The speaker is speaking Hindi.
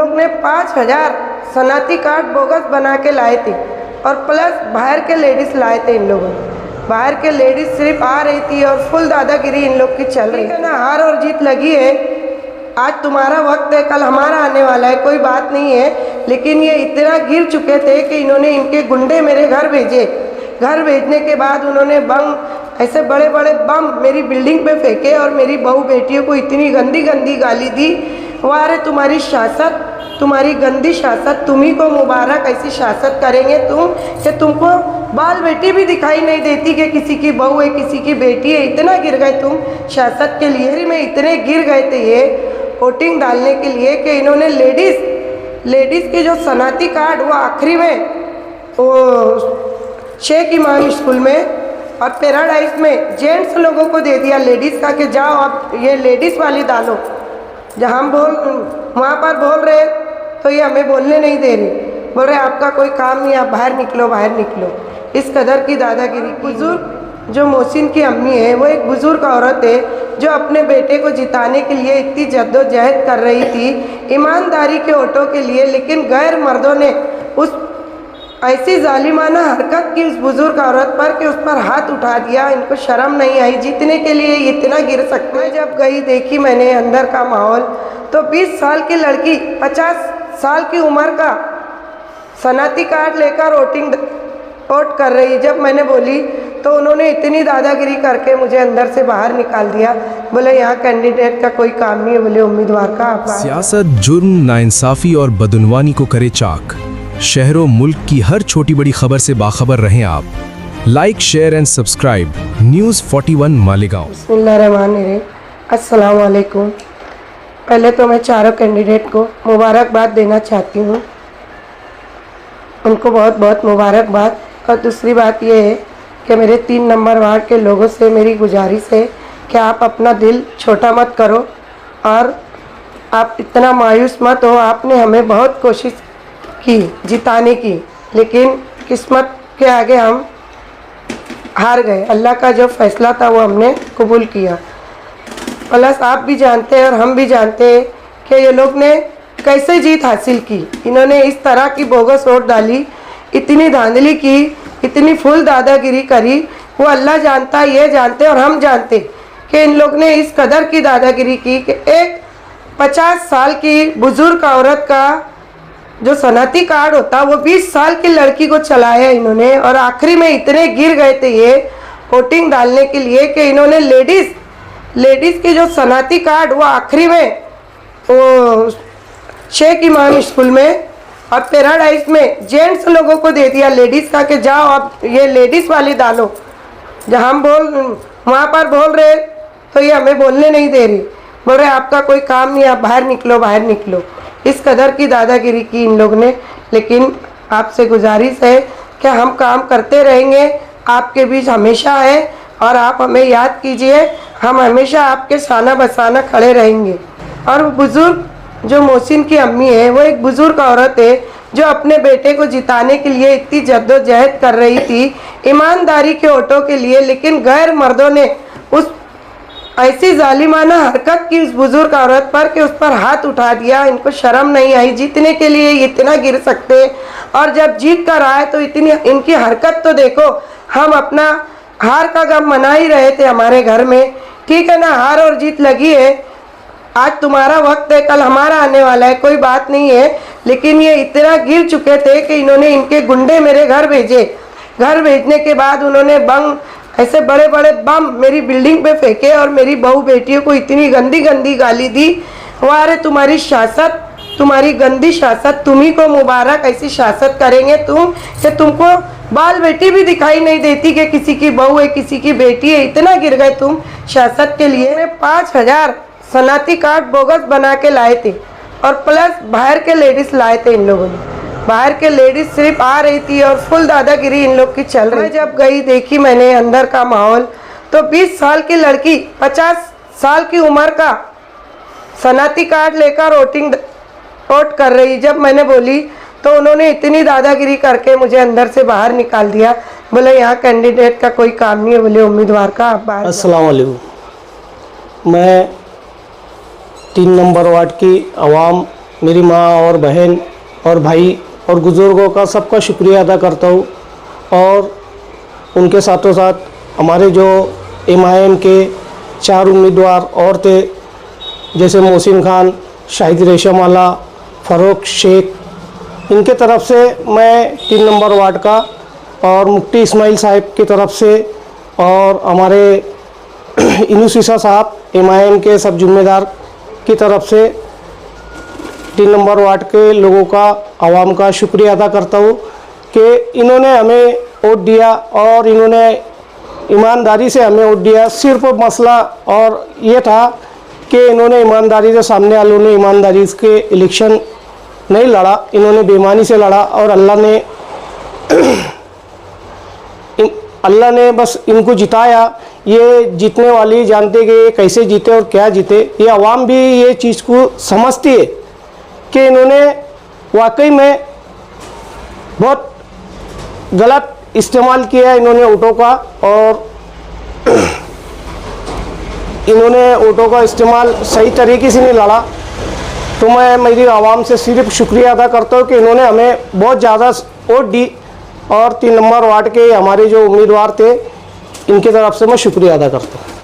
लोग ने 5,000 शनाख्ती कार्ड बोगस बना के लाए थे और प्लस बाहर के लेडीज़ लाए थे। इन लोगों ने बाहर के लेडीज़ सिर्फ आ रही थी और फुल दादागिरी इन लोग की चल रही है ना। हार और जीत लगी है। आज तुम्हारा वक्त है, कल हमारा आने वाला है, कोई बात नहीं है। लेकिन ये इतना गिर चुके थे कि इन्होंने इनके गुंडे मेरे घर भेजे। घर भेजने के बाद उन्होंने बम, ऐसे बड़े बड़े बम मेरी बिल्डिंग पे फेंके और मेरी बहू बेटियों को इतनी गंदी गंदी गाली दी। वाह रे तुम्हारी शासक, तुम्हारी गंदी शासक, तुम्ही को मुबारक। ऐसी शासक करेंगे तुम कि तुमको बाल बेटी भी दिखाई नहीं देती कि किसी की बहू है, किसी की बेटी है। इतना गिर गए तुम शासक के लिए। में इतने गिर गए थे ये वोटिंग डालने के लिए कि इन्होंने लेडीज़ के जो शनाख्ती कार्ड वो आखिरी में वो शेख इमाम स्कूल में और पैराडाइज में जेंट्स लोगों को दे दिया लेडीज़ का कि जाओ आप ये लेडीज़ वाली डालो। जब हम वहाँ पर बोल रहे तो ये हमें बोलने नहीं दे रही। बोल रहे आपका कोई काम नहीं, आप बाहर निकलो, बाहर निकलो। इस कदर की दादागिरी। बुजुर्ग जो मोहसिन की अम्मी है वो एक बुज़ुर्ग औरत है जो अपने बेटे को जिताने के लिए इतनी जद्दोजहद कर रही थी ईमानदारी के वोटों के लिए। लेकिन गैर मर्दों ने उस ऐसी जालिमाना हरकत की उस बुज़ुर्ग औरत पर कि उस पर हाथ उठा दिया। इनको शर्म नहीं आई। जीतने के लिए इतना गिर सकते हैं। जब गई देखी मैंने अंदर का माहौल तो 20 साल की लड़की 50 साल की उम्र का शनाख्ती कार्ड लेकर वोट कर रही। जब मैंने बोली तो उन्होंने इतनी दादागिरी करके मुझे अंदर से बाहर निकाल दिया। बोले यहाँ कैंडिडेट का कोई काम नहीं है, बोले उम्मीदवार का। सियासत जुर्म, नाइंसाफ़ी और बदउनवानी को करे चाक। शहरों मुल्क की हर छोटी बड़ी खबर से बाखबर रहें आप। Like, share and subscribe news 41 Malegaon. बिस्मिल्लाहिर्रहमानिर्रहीम। अस्सलाम वालेकुम। पहले तो मैं चारों कैंडिडेट को मुबारकबाद देना चाहती हूँ, उनको बहुत बहुत मुबारकबाद। और दूसरी बात ये है कि मेरे 3 नंबर वार्ड के लोगों से मेरी गुजारिश है कि आप अपना दिल छोटा मत करो और आप इतना मायूस मत हो। आपने हमें बहुत कोशिश की जिताने की, लेकिन किस्मत के आगे हम हार गए। अल्लाह का जो फैसला था वो हमने कबूल किया। प्लस आप भी जानते हैं और हम भी जानते हैं कि ये लोग ने कैसे जीत हासिल की। इन्होंने इस तरह की बोगस वोट डाली, इतनी धांधली की, इतनी फुल दादागिरी करी। वो अल्लाह जानता, ये जानते और हम जानते कि इन लोग ने इस कदर की दादागिरी की कि एक 50 साल की बुज़ुर्ग औरत का जो शनाख्ती कार्ड होता वो 20 साल की लड़की को चलाया इन्होंने। और आखिरी में इतने गिर गए थे ये वोटिंग डालने के लिए कि इन्होंने लेडीज़ के जो शनाख्ती कार्ड वो आखिरी में वो शेख इमाम स्कूल में और पैराडाइज में जेंट्स लोगों को दे दिया लेडीज़ का कि जाओ आप ये लेडीज़ वाली डालो। जब हम वहाँ पर बोल रहे तो ये हमें बोलने नहीं दे रही। बोल रहे आपका कोई काम नहीं, आप बाहर निकलो, बाहर निकलो। इस कदर की दादागिरी की इन लोग ने। लेकिन आपसे गुजारिश है कि हम काम करते रहेंगे, आपके बीच हमेशा है और आप हमें याद कीजिए। हम हमेशा आपके शाना बसाना खड़े रहेंगे। और वो बुज़ुर्ग जो मोहसिन की अम्मी है वो एक बुज़ुर्ग औरत है जो अपने बेटे को जिताने के लिए इतनी जद्दोजहद कर रही थी ईमानदारी के वोटों के लिए। लेकिन गैर मर्दों ने उस ऐसी जालिमाना हरकत की उस बुज़ुर्ग औरत पर कि उस पर हाथ उठा दिया। इनको शर्म नहीं आई। जीतने के लिए इतना गिर सकते और जब जीत कर आए तो इतनी इनकी हरकत तो देखो। हम अपना हार का गम मना ही रहे थे हमारे घर में। ठीक है ना, हार और जीत लगी है। आज तुम्हारा वक्त है, कल हमारा आने वाला है, कोई बात नहीं है। लेकिन ये इतना गिर चुके थे कि इन्होंने इनके गुंडे मेरे घर भेजे। घर भेजने के बाद उन्होंने बम, ऐसे बड़े बड़े बम मेरी बिल्डिंग पे फेंके और मेरी बहू बेटियों को इतनी गंदी गंदी गाली दी। वाह रे तुम्हारी शासक, तुम्हारी गंदी शासक, तुम्ही को मुबारक। ऐसी शासक करेंगे तुम कि तुमको बाल बेटी भी दिखाई नहीं देती कि किसी की बहू है, किसी की बेटी है। इतना गिर गए तुम शासक के लिए। मैं 5,000 शनाख्ती कार्ड बोगस बना के लाए थे और प्लस बाहर के लेडीज़ लाए थे। इन लोगों ने बाहर के लेडीज़ सिर्फ आ रही थी और फुल दादागिरी इन लोग की चल रही। जब गई देखी मैंने अंदर का माहौल तो 20 साल की लड़की 50 साल की उम्र का शनाख्ती कार्ड लेकर वोट कर रही। जब मैंने बोली तो उन्होंने इतनी दादागिरी करके मुझे अंदर से बाहर निकाल दिया। बोले यहाँ कैंडिडेट का कोई काम नहीं है, बोले उम्मीदवार का, आप बाहर। अस्सलाम वालेकुम। मैं 3 नंबर वार्ड की आवाम मेरी माँ और बहन और भाई और बुज़ुर्गों का सबका शुक्रिया अदा करता हूँ। और उनके साथों साथ हमारे जो MIM के 4 उम्मीदवार और थे, जैसे मोहसिन खान, शाहिद रेशमवाला, फ़ारूक शेख, इनके तरफ से मैं 3 नंबर वार्ड का, और मुफ्ती इस्माइल साहब की तरफ से, और हमारे इनू सीसा साहब MIM के सब जिम्मेदार की तरफ से 3 नंबर वार्ड के लोगों का, आवाम का शुक्रिया अदा करता हूँ कि इन्होंने हमें वोट दिया और इन्होंने ईमानदारी से हमें वोट दिया। सिर्फ मसला और ये था कि इन्होंने ईमानदारी से, सामने वालों ने ईमानदारी के इलेक्शन नहीं लड़ा, इन्होंने बेईमानी से लड़ा, और अल्लाह ने बस इनको जिताया। ये जीतने वाली जानते कि ये कैसे जीते और क्या जीते। ये आवाम भी ये चीज़ को समझती है कि इन्होंने वाकई में बहुत गलत इस्तेमाल किया इन्होंने वोटों का, और इन्होंने वोटों का इस्तेमाल सही तरीके से नहीं लड़ा। तो मैं मेरी आवाम से सिर्फ शुक्रिया अदा करता हूँ कि इन्होंने हमें बहुत ज़्यादा वोट दी, और 3 नंबर वार्ड के हमारे जो उम्मीदवार थे, इनकी तरफ से मैं शुक्रिया अदा करता हूँ।